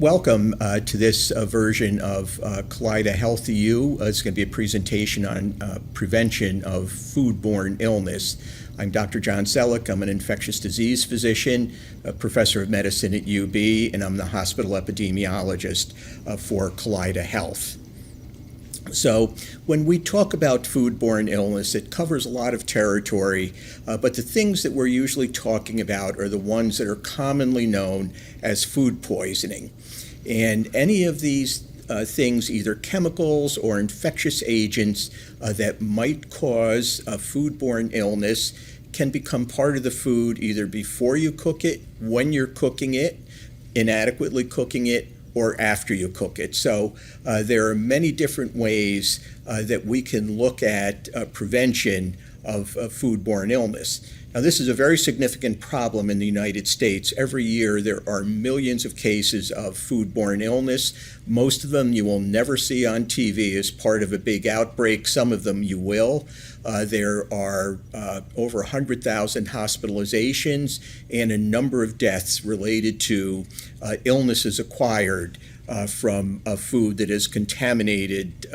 Welcome to this version of HealthyU. It's going to be a presentation on prevention of foodborne illness. I'm Dr. John Sellick. I'm an infectious disease physician, a professor of medicine at UB, and I'm the hospital epidemiologist for Kaleida Health. So when we talk about foodborne illness, it covers a lot of territory, but the things that we're usually talking about are the ones that are commonly known as food poisoning. And any of these things, either chemicals or infectious agents that might cause a foodborne illness, can become part of the food either before you cook it, when you're cooking it, inadequately cooking it, or after you cook it. So there are many different ways that we can look at prevention of foodborne illness. Now, this is a very significant problem in the United States. Every year there are millions of cases of foodborne illness. Most of them you will never see on TV as part of a big outbreak. Some of them you will. There are over 100,000 hospitalizations and a number of deaths related to illnesses acquired from food that is contaminated,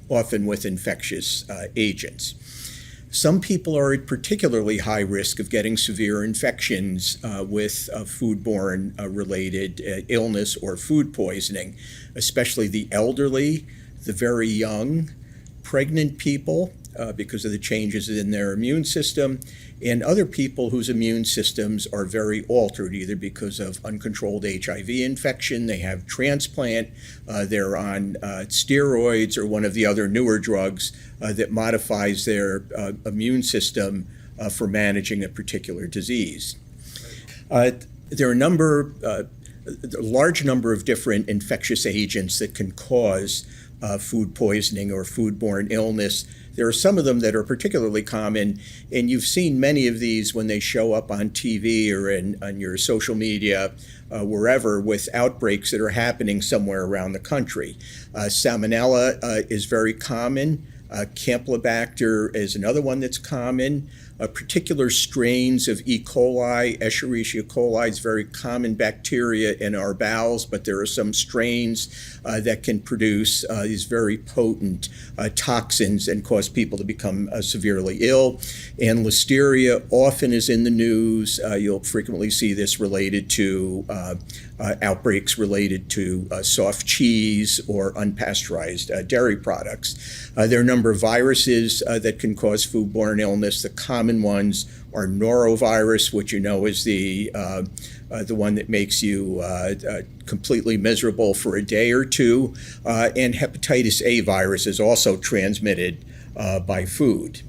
often with infectious agents. Some people are at particularly high risk of getting severe infections with foodborne related illness or food poisoning, especially the elderly, the very young, pregnant people because of the changes in their immune system, and other people whose immune systems are very altered, either because of uncontrolled HIV infection, they have transplant, they're on steroids or one of the other newer drugs that modifies their immune system for managing a particular disease. There are a large number of different infectious agents that can cause food poisoning or foodborne illness. There are some of them that are particularly common, and you've seen many of these when they show up on TV or on your social media, wherever, with outbreaks that are happening somewhere around the country. Salmonella is very common. Campylobacter is another one that's common. Particular strains of E. coli, Escherichia coli is very common bacteria in our bowels, but there are some strains that can produce these very potent toxins and cause people to become severely ill. And Listeria often is in the news. You'll frequently see this related to outbreaks related to soft cheese or unpasteurized dairy products. There are a number of viruses that can cause foodborne illness. The common ones are norovirus, which you know is the one that makes you completely miserable for a day or two, and hepatitis A virus is also transmitted by food.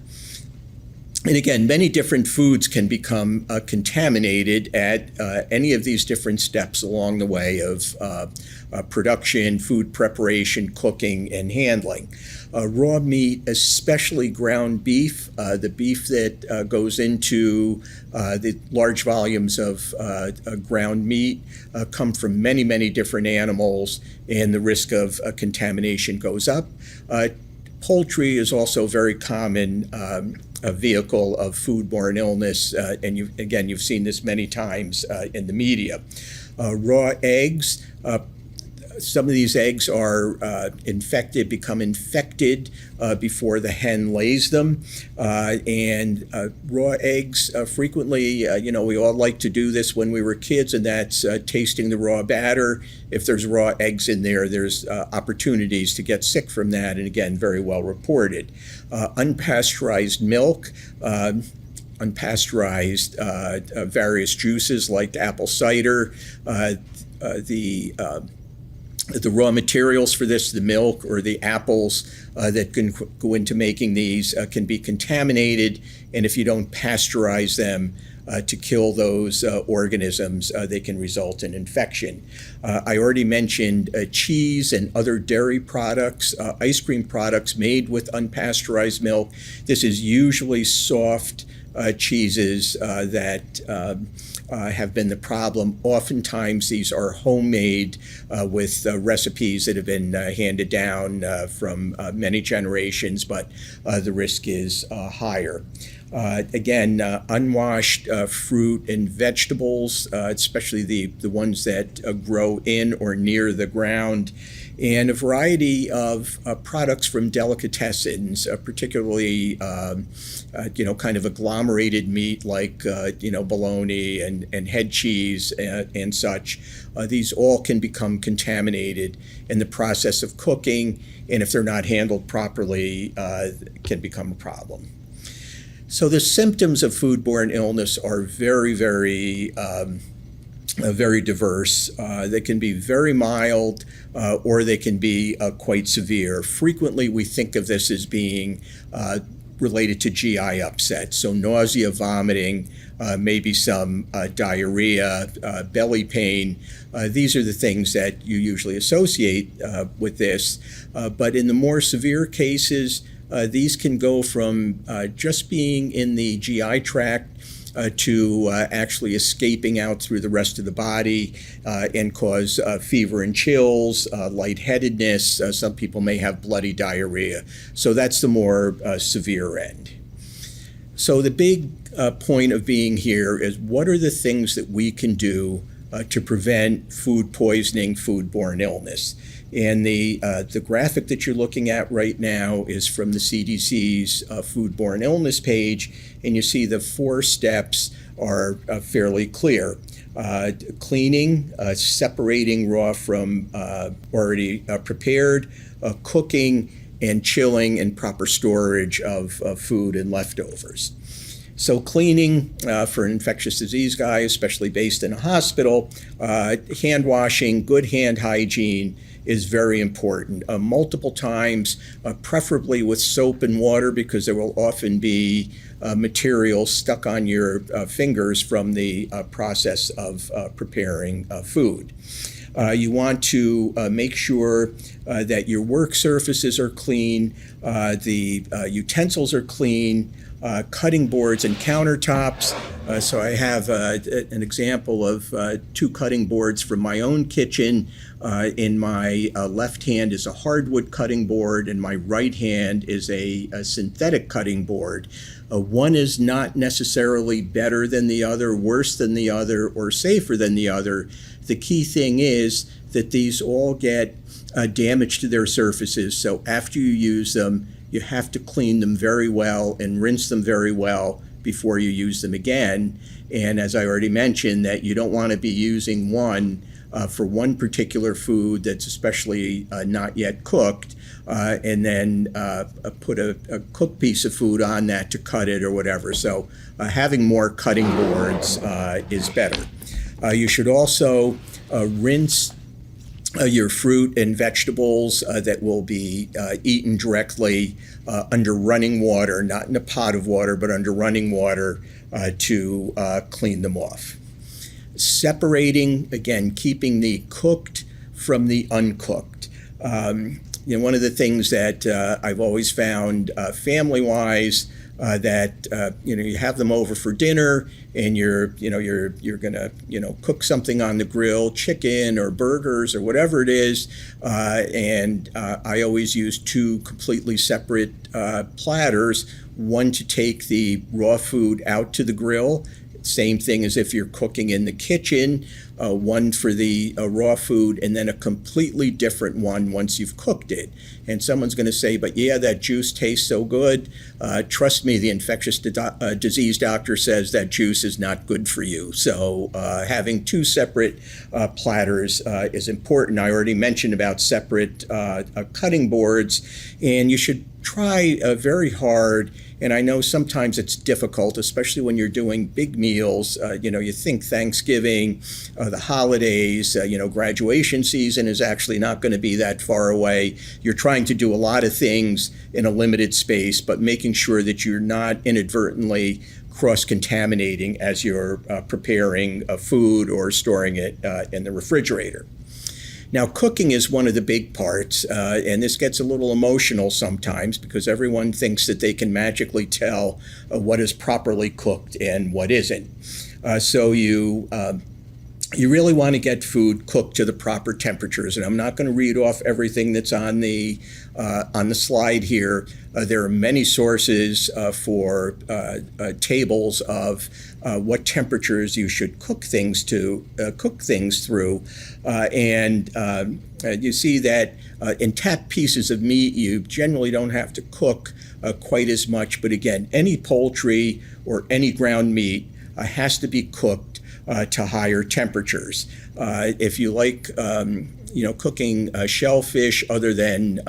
And again, many different foods can become contaminated at any of these different steps along the way of production, food preparation, cooking, and handling. Raw meat, especially ground beef, the beef that goes into the large volumes of ground meat come from many, many different animals, and the risk of contamination goes up. Poultry is also very common a vehicle of foodborne illness, and you've seen this many times in the media. Raw eggs, some of these eggs are become infected before the hen lays them. And raw eggs, frequently, we all like to do this when we were kids, and that's tasting the raw batter. If there's raw eggs in there, there's opportunities to get sick from that, and again, very well reported. Unpasteurized milk, unpasteurized various juices like apple cider, the raw materials for this, the milk or the apples that can go into making these can be contaminated, and if you don't pasteurize them to kill those organisms, they can result in infection. I already mentioned cheese and other dairy products, ice cream products made with unpasteurized milk. This is usually soft cheeses that have been the problem. Oftentimes these are homemade with recipes that have been handed down from many generations, but the risk is higher. Again, unwashed fruit and vegetables, especially the ones that grow in or near the ground, and a variety of products from delicatessens, particularly kind of agglomerated meat like bologna and head cheese and such. These all can become contaminated in the process of cooking, and if they're not handled properly, can become a problem. So the symptoms of foodborne illness are very, very diverse. They can be very mild or they can be quite severe. Frequently, we think of this as being related to GI upset, so nausea, vomiting, maybe some diarrhea, belly pain. These are the things that you usually associate with this. But in the more severe cases, these can go from just being in the GI tract to actually escaping out through the rest of the body and cause fever and chills, lightheadedness. Some people may have bloody diarrhea. So that's the more severe end. So the big point of being here is, what are the things that we can do to prevent food poisoning, foodborne illness? And the graphic that you're looking at right now is from the CDC's foodborne illness page, and you see the 4 steps are fairly clear. Cleaning, separating raw from already prepared, cooking, and chilling and proper storage of food and leftovers. So cleaning for an infectious disease guy, especially based in a hospital, hand washing, good hand hygiene is very important. Multiple times, preferably with soap and water, because there will often be material stuck on your fingers from the process of preparing food. You want to make sure that your work surfaces are clean, the utensils are clean, cutting boards and countertops. So I have an example of 2 cutting boards from my own kitchen. In my left hand is a hardwood cutting board, and my right hand is a synthetic cutting board. One is not necessarily better than the other, worse than the other, or safer than the other. The key thing is that these all get damage to their surfaces. So after you use them, you have to clean them very well and rinse them very well before you use them again. And as I already mentioned, that you don't want to be using one for one particular food that's especially not yet cooked, and then put a cooked piece of food on that to cut it or whatever. So having more cutting boards is better. You should also rinse your fruit and vegetables that will be eaten directly under running water, not in a pot of water, but under running water to clean them off. Separating, again, keeping the cooked from the uncooked. One of the things that I've always found family-wise, that you have them over for dinner, and you're gonna cook something on the grill, chicken or burgers or whatever it is, and I always use 2 completely separate platters. One to take the raw food out to the grill. Same thing as if you're cooking in the kitchen, one for the raw food, and then a completely different one once you've cooked it. And someone's going to say, but yeah, that juice tastes so good. Trust me, the infectious disease doctor says that juice is not good for you. So having 2 separate platters is important. I already mentioned about separate cutting boards, and you should try very hard. And I know sometimes it's difficult, especially when you're doing big meals. You think Thanksgiving, the holidays, graduation season is actually not going to be that far away. You're trying to do a lot of things in a limited space, but making sure that you're not inadvertently cross-contaminating as you're preparing food or storing it in the refrigerator. Now, cooking is one of the big parts, and this gets a little emotional sometimes because everyone thinks that they can magically tell what is properly cooked and what isn't. So you you really want to get food cooked to the proper temperatures. And I'm not going to read off everything that's on the slide here. There are many sources for tables of what temperatures you should cook things through. And you see that in tapped pieces of meat, you generally don't have to cook quite as much. But again, any poultry or any ground meat has to be cooked to higher temperatures. If you like, cooking shellfish other than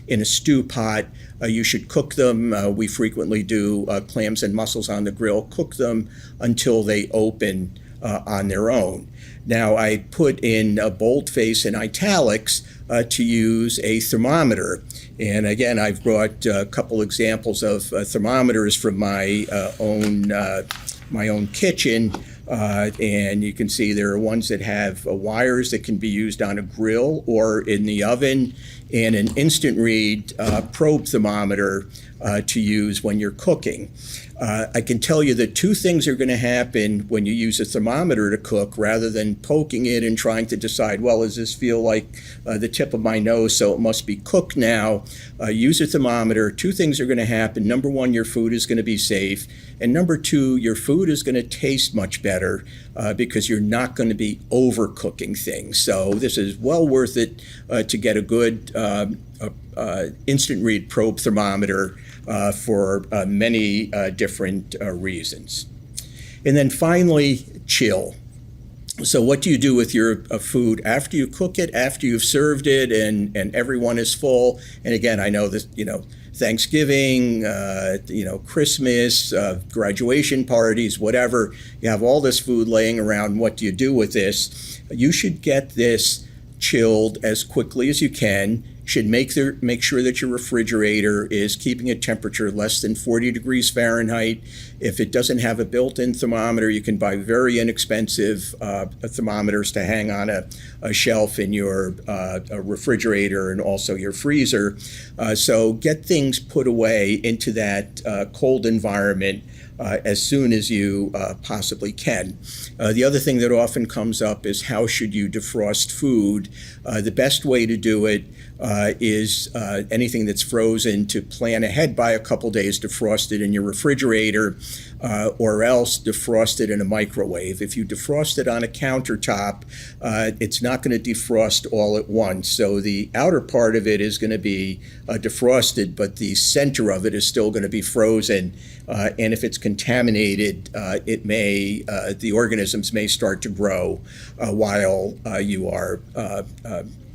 in a stew pot, you should cook them. We frequently do clams and mussels on the grill. Cook them until they open on their own. Now, I put in boldface and italics to use a thermometer. And again, I've brought a couple examples of thermometers from my own kitchen. And you can see there are ones that have wires that can be used on a grill or in the oven, and an instant read probe thermometer to use when you're cooking. I can tell you that two things are going to happen when you use a thermometer to cook rather than poking it and trying to decide, well, does this feel like the tip of my nose, so it must be cooked now. Use a thermometer. Two things are going to happen. Number one, your food is going to be safe. And number two, your food is going to taste much better because you're not going to be overcooking things. So this is well worth it to get a good instant read probe thermometer for many different reasons. And then finally, chill. So what do you do with your food after you cook it, after you've served it, and everyone is full? And again, I know this, Thanksgiving, Christmas, graduation parties, whatever. You have all this food laying around. What do you do with this? You should get this chilled as quickly as you can. Should make sure that your refrigerator is keeping a temperature less than 40 degrees Fahrenheit. If it doesn't have a built-in thermometer, you can buy very inexpensive thermometers to hang on a shelf in your refrigerator and also your freezer. So get things put away into that cold environment as soon as you possibly can. The other thing that often comes up is how should you defrost food? The best way to do it is anything that's frozen to plan ahead by a couple days, defrost it in your refrigerator, or else defrost it in a microwave. If you defrost it on a countertop, it's not going to defrost all at once. So the outer part of it is going to be defrosted, but the center of it is still going to be frozen. And if it's contaminated, the organisms may start to grow while you are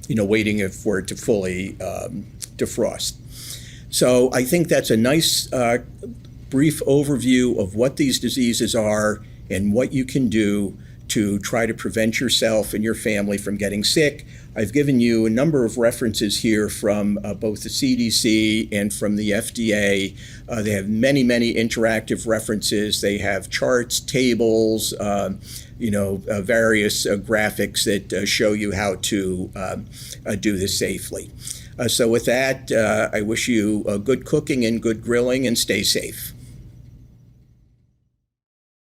waiting for it to fully defrost. So I think that's a nice brief overview of what these diseases are and what you can do to try to prevent yourself and your family from getting sick. I've given you a number of references here from both the CDC and from the FDA. They have many, many interactive references. They have charts, tables, various graphics that show you how to do this safely. So with that, I wish you good cooking and good grilling, and stay safe.